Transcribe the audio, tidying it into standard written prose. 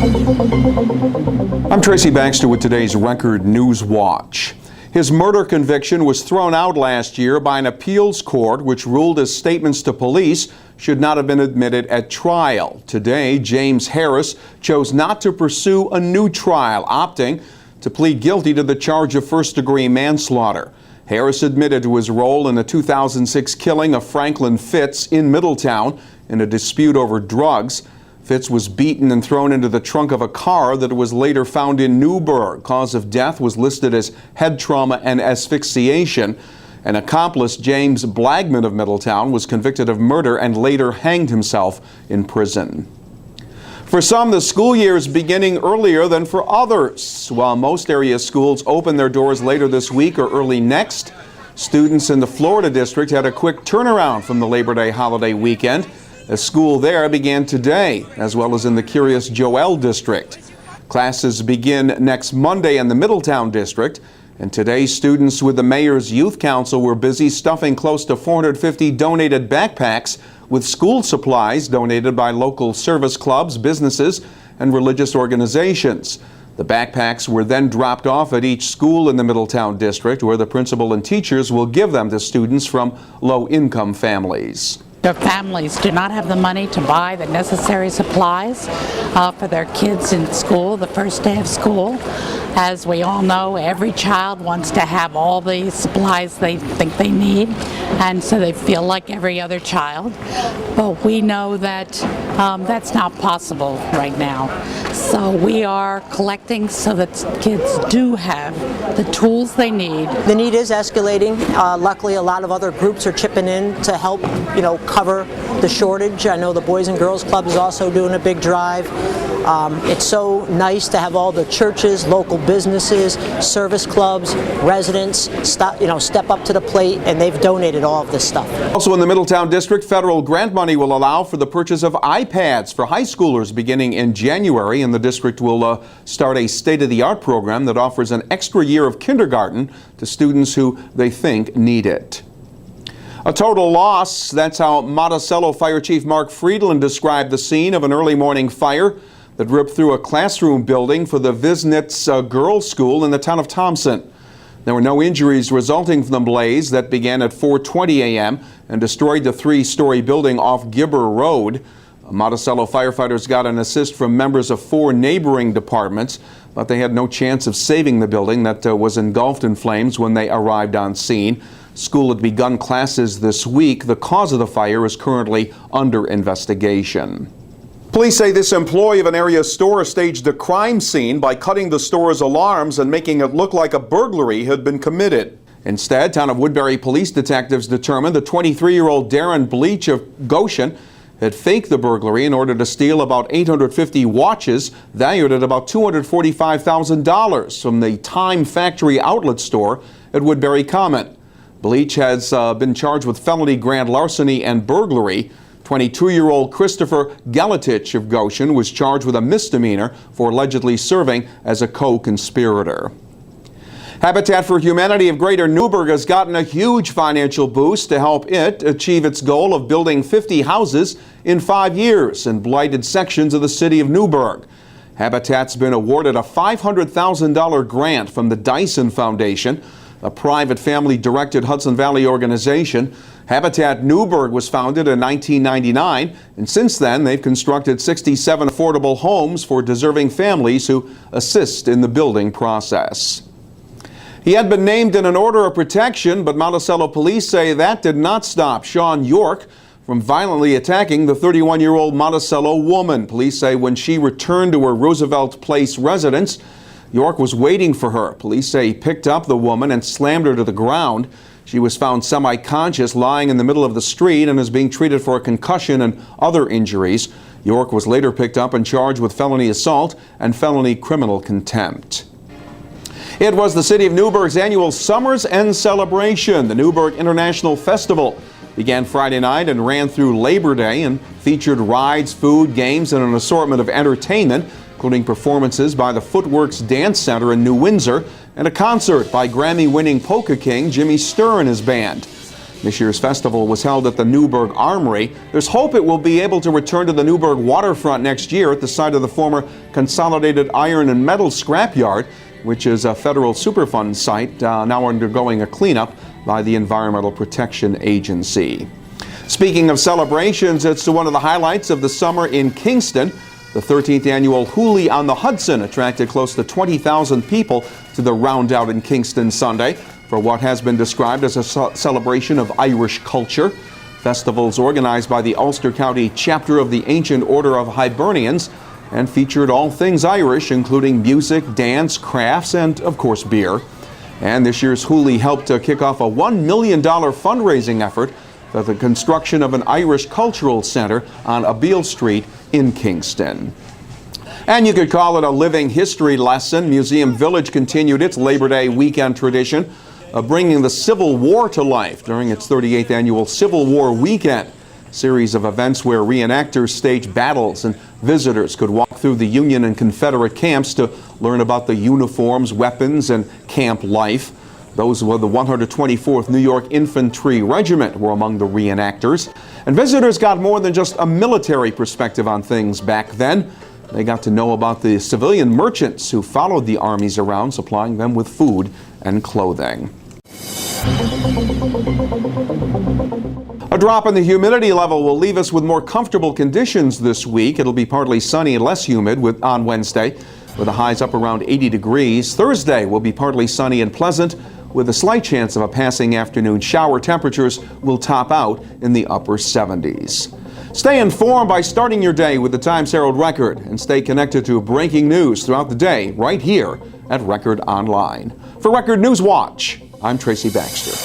I'm Tracy Baxter with today's Record Newswatch. His murder conviction was thrown out last year by an appeals court which ruled his statements to police should not have been admitted at trial. Today, James Harris chose not to pursue a new trial, opting to plead guilty to the charge of first-degree manslaughter. Harris admitted to his role in the 2006 killing of Franklin Fitz in Middletown in a dispute over drugs. Fitz was beaten and thrown into the trunk of a car that was later found in Newburgh. Cause of death was listed as head trauma and asphyxiation. An accomplice, James Blagman of Middletown, was convicted of murder and later hanged himself in prison. For some, the school year is beginning earlier than for others. While most area schools open their doors later this week or early next, students in the Florida district had a quick turnaround from the Labor Day holiday weekend. A school there began today, as well as in the Curious Joel district. Classes begin next Monday in the Middletown district, and today students with the Mayor's Youth Council were busy stuffing close to 450 donated backpacks with school supplies donated by local service clubs, businesses, and religious organizations. The backpacks were then dropped off at each school in the Middletown district, where the principal and teachers will give them to students from low-income families. Their families do not have the money to buy the necessary supplies for their kids in school, the first day of school. As we all know, every child wants to have all the supplies they think they need, and so they feel like every other child. But we know that that's not possible right now. So we are collecting so that kids do have the tools they need. The need is escalating. Luckily, a lot of other groups are chipping in to help, cover the shortage. I know the Boys and Girls Club is also doing a big drive. It's so nice to have all the churches, local businesses, service clubs, residents step up to the plate, and they've donated all of this stuff. Also in the Middletown district, federal grant money will allow for the purchase of iPads for high schoolers beginning in January, and the district will start a state-of-the-art program that offers an extra year of kindergarten to students who they think need it. A total loss. That's how Monticello Fire Chief Mark Friedland described the scene of an early morning fire that ripped through a classroom building for the Visnitz Girls' School in the town of Thompson. There were no injuries resulting from the blaze that began at 4:20 a.m. and destroyed the three-story building off Gibber Road. Monticello firefighters got an assist from members of 4 neighboring departments, but they had no chance of saving the building that was engulfed in flames when they arrived on scene. School had begun classes this week. The cause of the fire is currently under investigation. Police say this employee of an area store staged a crime scene by cutting the store's alarms and making it look like a burglary had been committed. Instead, Town of Woodbury police detectives determined the 23-year-old Darren Bleach of Goshen had faked the burglary in order to steal about 850 watches valued at about $245,000 from the Time Factory outlet store at Woodbury Common. Bleach has been charged with felony grand larceny and burglary. 22-year-old Christopher Galatich of Goshen was charged with a misdemeanor for allegedly serving as a co-conspirator. Habitat for Humanity of Greater Newburgh has gotten a huge financial boost to help it achieve its goal of building 50 houses in 5 years in blighted sections of the city of Newburgh. Habitat's been awarded a $500,000 grant from the Dyson Foundation, a private family-directed Hudson Valley organization. Habitat Newburgh was founded in 1999, and since then they've constructed 67 affordable homes for deserving families who assist in the building process. He had been named in an order of protection, but Monticello police say that did not stop Sean York from violently attacking the 31-year-old Monticello woman. Police say when she returned to her Roosevelt Place residence, York was waiting for her. Police say he picked up the woman and slammed her to the ground. She was found semi-conscious lying in the middle of the street and is being treated for a concussion and other injuries. York was later picked up and charged with felony assault and felony criminal contempt. It was the city of Newburgh's annual Summer's End celebration. The Newburgh International Festival began Friday night and ran through Labor Day and featured rides, food, games, and an assortment of entertainment, including performances by the Footworks Dance Center in New Windsor and a concert by Grammy-winning polka king Jimmy Sturr and his band. This year's festival was held at the Newburgh Armory. There's hope it will be able to return to the Newburgh waterfront next year at the site of the former Consolidated Iron and Metal Scrapyard, which is a federal Superfund site now undergoing a cleanup by the Environmental Protection Agency. Speaking of celebrations, it's one of the highlights of the summer in Kingston. The 13th annual Hooley on the Hudson attracted close to 20,000 people to the round out in Kingston Sunday for what has been described as a celebration of Irish culture. Festivals organized by the Ulster County chapter of the Ancient Order of Hibernians and featured all things Irish, including music, dance, crafts, and, of course, beer. And this year's Hooley helped to kick off a $1 million fundraising effort for the construction of an Irish cultural center on Abeele Street in Kingston. And you could call it a living history lesson. Museum Village continued its Labor Day weekend tradition of bringing the Civil War to life during its 38th annual Civil War weekend. Series of events where reenactors staged battles and visitors could walk through the Union and Confederate camps to learn about the uniforms, weapons, and camp life. Those were the 124th New York Infantry Regiment were among the reenactors. And visitors got more than just a military perspective on things back then. They got to know about the civilian merchants who followed the armies around, supplying them with food and clothing. A drop in the humidity level will leave us with more comfortable conditions this week. It'll be partly sunny and less humid on Wednesday, with the highs up around 80 degrees. Thursday will be partly sunny and pleasant, with a slight chance of a passing afternoon shower. Temperatures will top out in the upper 70s. Stay informed by starting your day with the Times-Herald Record, and stay connected to breaking news throughout the day right here at Record Online. For Record Newswatch, I'm Tracy Baxter.